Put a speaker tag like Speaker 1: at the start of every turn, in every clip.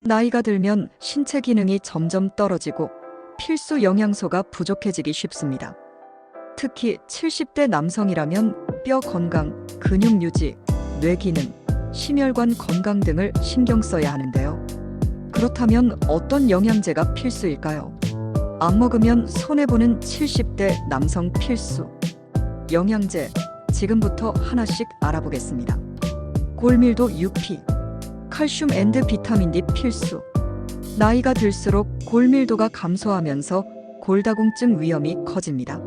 Speaker 1: 나이가 들면 신체 기능이 점점 떨어지고 필수 영양소가 부족해지기 쉽습니다. 특히 70대 남성이라면 뼈 건강, 근육 유지, 뇌 기능, 심혈관 건강 등을 신경 써야 하는데요. 그렇다면 어떤 영양제가 필수일까요? 안 먹으면 손해보는 70대 남성 필수 영양제, 지금부터 하나씩 알아보겠습니다. 골밀도 UP, 칼슘 앤드 비타민 D 필수. 나이가 들수록 골밀도가 감소하면서 골다공증 위험이 커집니다.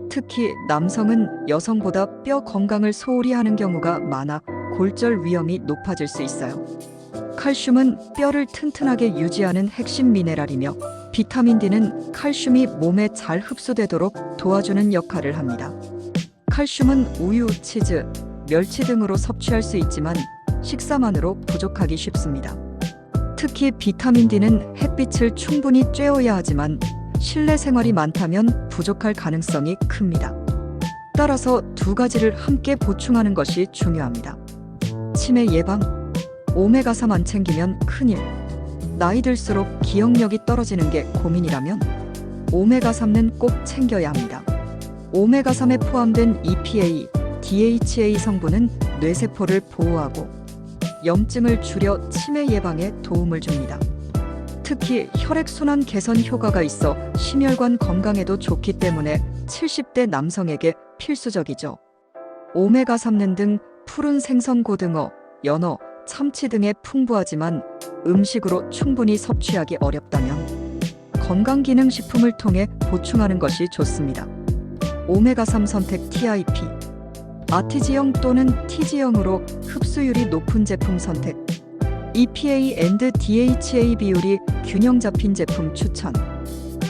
Speaker 1: 특히 남성은 여성보다 뼈 건강을 소홀히 하는 경우가 많아 골절 위험이 높아질 수 있어요. 칼슘은 뼈를 튼튼하게 유지하는 핵심 미네랄이며 비타민 D는 칼슘이 몸에 잘 흡수되도록 도와주는 역할을 합니다. 칼슘은 우유, 치즈, 멸치 등으로 섭취할 수 있지만 식사만으로 부족하기 쉽습니다. 특히 비타민 D는 햇빛을 충분히 쬐어야 하지만 실내 생활이 많다면 부족할 가능성이 큽니다. 따라서 두 가지를 함께 보충하는 것이 중요합니다. 치매 예방, 오메가3 안 챙기면 큰일. 나이 들수록 기억력이 떨어지는 게 고민이라면 오메가3는 꼭 챙겨야 합니다. 오메가3에 포함된 EPA, DHA 성분은 뇌세포를 보호하고 염증을 줄여 치매 예방에 도움을 줍니다. 특히 혈액순환 개선 효과가 있어 심혈관 건강에도 좋기 때문에 70대 남성에게 필수적이죠. 오메가3는 등 푸른 생선 고등어, 연어, 참치 등에 풍부하지만 음식으로 충분히 섭취하기 어렵다면 건강기능식품을 통해 보충하는 것이 좋습니다. 오메가3 선택 TIP, 아티지형 또는 T지형으로 흡수율이 높은 제품 선택. EPA 앤드 DHA 비율이 균형 잡힌 제품 추천.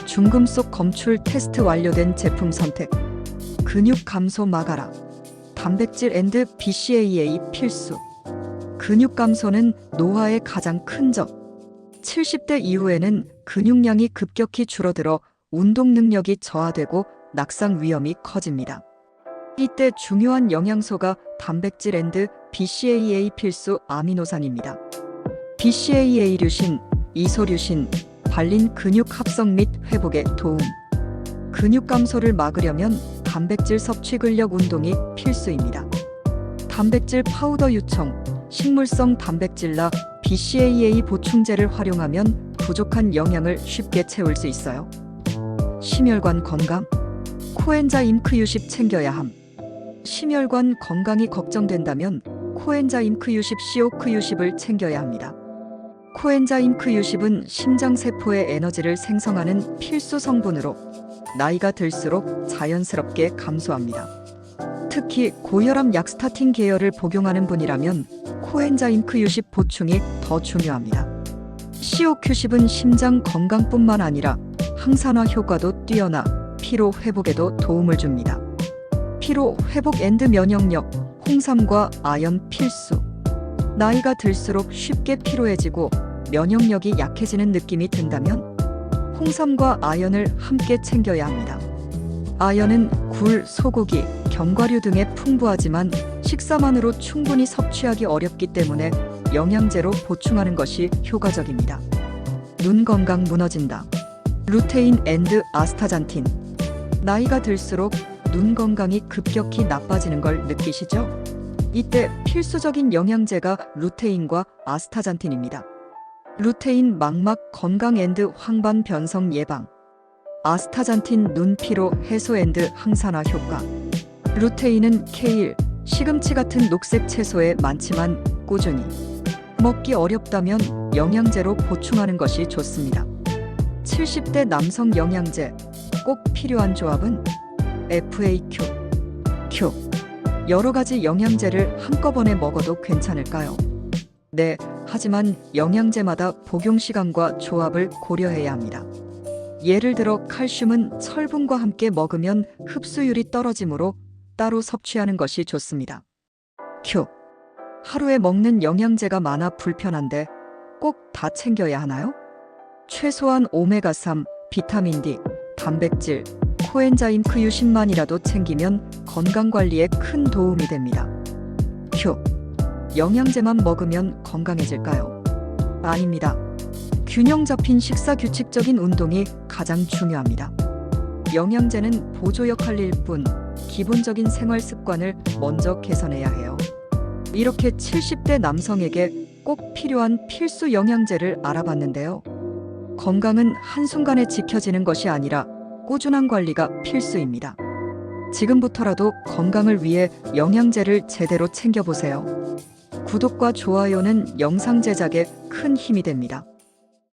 Speaker 1: 중금속 검출 테스트 완료된 제품 선택. 근육 감소 막아라. 단백질 앤드 BCAA 필수. 근육 감소는 노화의 가장 큰 적. 70대 이후에는 근육량이 급격히 줄어들어 운동 능력이 저하되고 낙상 위험이 커집니다. 이때 중요한 영양소가 단백질 앤드 BCAA 필수 아미노산입니다. BCAA 류신, 이소류신, 발린 근육 합성 및 회복에 도움. 근육 감소를 막으려면 단백질 섭취 근력 운동이 필수입니다. 단백질 파우더 요청, 식물성 단백질나 BCAA 보충제를 활용하면 부족한 영양을 쉽게 채울 수 있어요. 심혈관 건강, 코엔자임 Q10 챙겨야 함. 심혈관 건강이 걱정된다면 코엔자임 Q10 CoQ10을 챙겨야 합니다. 코엔자임 Q10은 심장세포의 에너지를 생성하는 필수 성분으로 나이가 들수록 자연스럽게 감소합니다. 특히 고혈압 약 스타틴 계열을 복용하는 분이라면 코엔자임 Q10 보충이 더 중요합니다. CoQ10은 심장 건강뿐만 아니라 항산화 효과도 뛰어나 피로 회복에도 도움을 줍니다. 피로 회복 앤드 면역력, 홍삼과 아연 필수. 나이가 들수록 쉽게 피로해지고 면역력이 약해지는 느낌이 든다면 홍삼과 아연을 함께 챙겨야 합니다. 아연은 굴, 소고기, 견과류 등에 풍부하지만 식사만으로 충분히 섭취하기 어렵기 때문에 영양제로 보충하는 것이 효과적입니다. 눈 건강 무너진다. 루테인 앤드 아스타잔틴. 나이가 들수록 눈 건강이 급격히 나빠지는 걸 느끼시죠? 이때 필수적인 영양제가 루테인과 아스타잔틴입니다. 루테인 망막 건강 앤드 황반 변성 예방. 아스타잔틴 눈 피로 해소 앤드 항산화 효과. 루테인은 케일, 시금치 같은 녹색 채소에 많지만 꾸준히 먹기 어렵다면 영양제로 보충하는 것이 좋습니다. 70대 남성 영양제 꼭 필요한 조합은 FAQ. Q. 여러 가지 영양제를 한꺼번에 먹어도 괜찮을까요? 네, 하지만 영양제마다 복용 시간과 조합을 고려해야 합니다. 예를 들어 칼슘은 철분과 함께 먹으면 흡수율이 떨어지므로 따로 섭취하는 것이 좋습니다. Q. 하루에 먹는 영양제가 많아 불편한데 꼭 다 챙겨야 하나요? 최소한 오메가3, 비타민 D, 단백질, 코엔자임 Q10만이라도 챙기면 건강관리에 큰 도움이 됩니다. Q. 영양제만 먹으면 건강해질까요? 아닙니다. 균형 잡힌 식사, 규칙적인 운동이 가장 중요합니다. 영양제는 보조 역할일 뿐 기본적인 생활 습관을 먼저 개선해야 해요. 이렇게 70대 남성에게 꼭 필요한 필수 영양제를 알아봤는데요. 건강은 한순간에 지켜지는 것이 아니라 꾸준한 관리가 필수입니다. 지금부터라도 건강을 위해 영양제를 제대로 챙겨보세요. 구독과 좋아요는 영상 제작에 큰 힘이 됩니다.